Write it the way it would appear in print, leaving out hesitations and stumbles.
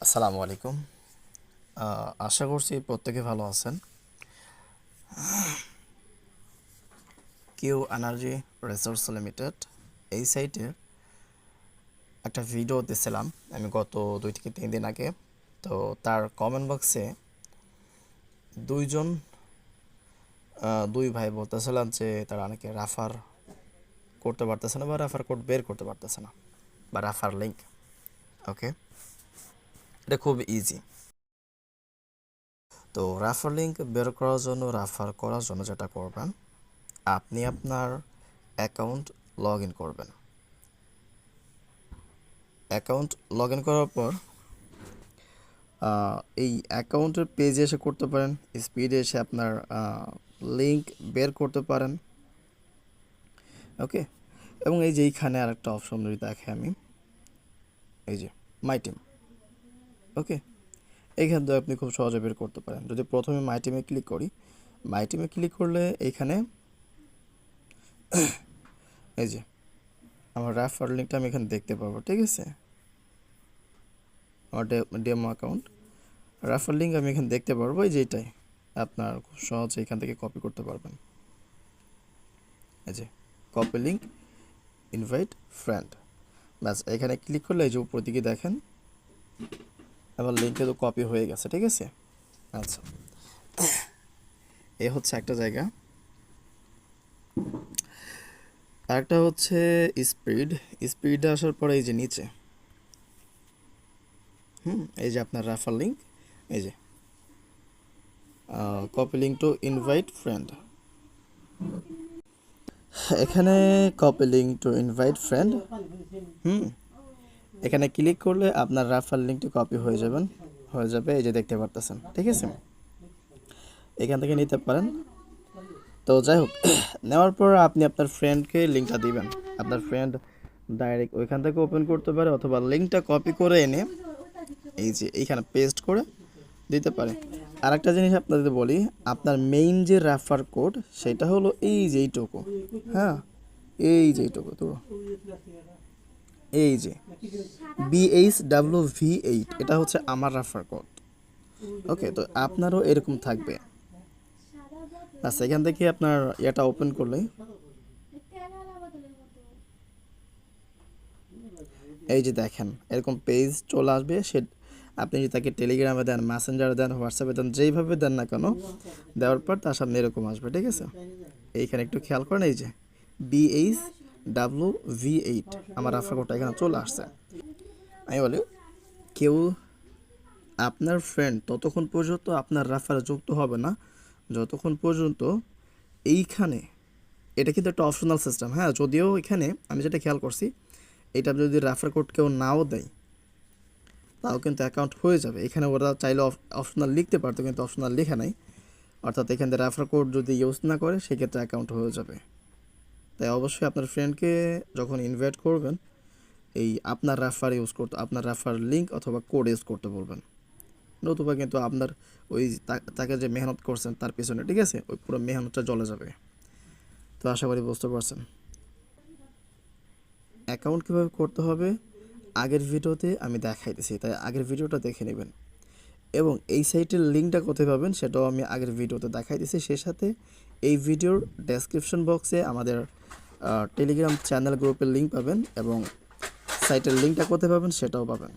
আসসালামু আলাইকুম। আশা করছি প্রত্যেকে ভালো আছেন। কিউ এনার্জি রিসোর্স লিমিটেড এই সাইটে একটা ভিডিও দিয়েছিলাম আমি গত 2 থেকে 3 দিন আগে। তো তার কমেন্ট বক্সে দুই ভাই বলতেছিলেন যে তারা অনেকে রাফার করতে পারতেছে না বা রাফার কোড বের করতে পারতেছে না বা রাফার লিঙ্ক। ওকে, এটা খুব ইজি। তো রাফার লিঙ্ক বের করার জন্য যেটা করবেন, আপনি আপনার অ্যাকাউন্ট লগ ইন করবেন। অ্যাকাউন্ট লগ ইন করার পর এই অ্যাকাউন্টের পেজে এসে করতে পারেন, স্পিডে এসে আপনার লিঙ্ক বের করতে পারেন। ওকে, এবং এই যে এইখানে আর একটা অপশন যদি দেখে আমি, এই যে মাই টিম। ওকে, এইখান থেকে আপনি খুব সহজে বের করতে পারেন। যদি প্রথমে মাই টিমে ক্লিক করি, মাই টিমে ক্লিক করলে এইখানে এই যে আমার রেফার লিঙ্কটা আমি এখানে দেখতে পাবো। ঠিক আছে, আমার ডেমো অ্যাকাউন্ট রেফার লিঙ্ক আমি এখানে দেখতে পারবো। এই যে এটাই আপনার খুব সহজে এখান থেকে কপি করতে পারবেন। এই যে কপি লিঙ্ক, ইনভাইট ফ্রেন্ড, ব্যাস এখানে ক্লিক করলে এই যে উপর দিকে দেখেন আমার লিঙ্কে তো কপি হয়ে গেছে। ঠিক আছে, আচ্ছা, এ হচ্ছে একটা জায়গা। আরেকটা হচ্ছে স্পিড আসার পরে এই যে নিচে এই যে আপনার রেফার লিঙ্ক, এই যে copy link to invite friend, এখানে copy link to invite friend এখানে ক্লিক করলে আপনার রেফার লিঙ্কটি কপি হয়ে যাবে। এই যে দেখতে পারতেছেন। ঠিক আছে, এখান থেকে নিতে পারেন। তো যাই হোক, নেওয়ার পর আপনি আপনার ফ্রেন্ডকে লিঙ্কটা দিবেন। আপনার ফ্রেন্ড ডাইরেক্ট ওইখান থেকে ওপেন করতে পারে, অথবা লিঙ্কটা কপি করে এনে এই যে এইখানে পেস্ট করে দিতে পারে। আর একটা জিনিস আপনাদের বলি, আপনার মেইন যে রেফার কোড সেটা হলো এই যে এইটুকু। হ্যাঁ, এই যে এইটুকু, তো এই যে BHWV8 এটা হচ্ছে আমার রেফার কোড। ওকে, তো আপনারও এরকম থাকবে। আচ্ছা, এখান থেকে আপনার এটা ওপেন করলে এই যে দেখেন এরকম পেজ চলে আসবে। সে আপনি যদি তাকে টেলিগ্রামে দেন, মেসেঞ্জারে দেন, হোয়াটসঅ্যাপে দেন, যেইভাবে দেন না কেন, দেওয়ার পর তার সামনে এরকম আসবে। ঠিক আছে, এইখানে একটু খেয়াল করেন, এই যে BHWV8 আমার রেফার কোডটা এখানে চলে আসছে। আমি বলি, কেউ আপনার ফ্রেন্ড ততক্ষণ পর্যন্ত আপনার রেফারে যুক্ত হবে না যতক্ষণ পর্যন্ত এইখানে, এটা কিন্তু একটা অপশনাল সিস্টেম। হ্যাঁ, যদিও এখানে আমি যেটা খেয়াল করছি, এটা যদি রেফার কোড কেউ নাও দেয় তাও কিন্তু অ্যাকাউন্ট হয়ে যাবে। এখানে ওরা চাইলে অপশনাল লিখতে পারতো, কিন্তু অপশনাল লেখা নাই। অর্থাৎ এখান থেকে রেফার কোড যদি ইউজ না করে সেক্ষেত্রে অ্যাকাউন্ট হয়ে যাবে। তাই অবশ্যই আপনার ফ্রেন্ডকে যখন ইনভাইট করবেন, এই আপনার রেফার লিঙ্ক অথবা কোড ইউজ করতে বলবেন। নতুবা কিন্তু আপনার ওই তাকে যে মেহনত করছেন তার পিছনে, ঠিক আছে, ওই পুরো মেহনতটা জ্বলে যাবে। তো আশা করি বুঝতে পারছেন অ্যাকাউন্ট কীভাবে করতে হবে। আগের ভিডিওতে আমি দেখাই দিয়েছি, তাই আগের ভিডিওটা দেখে নেবেন। এবং এই সাইটের লিঙ্কটা কোথায় পাবেন সেটাও আমি আগের ভিডিওতে দেখাই দিয়েছি। সেই সাথে এই ভিডিওর ডেসক্রিপশন বক্সে আমাদের টেলিগ্রাম চ্যানেল গ্রুপের লিঙ্ক পাবেন, এবং সাইটের লিঙ্কটা কোথায় পাবেন সেটাও পাবেন।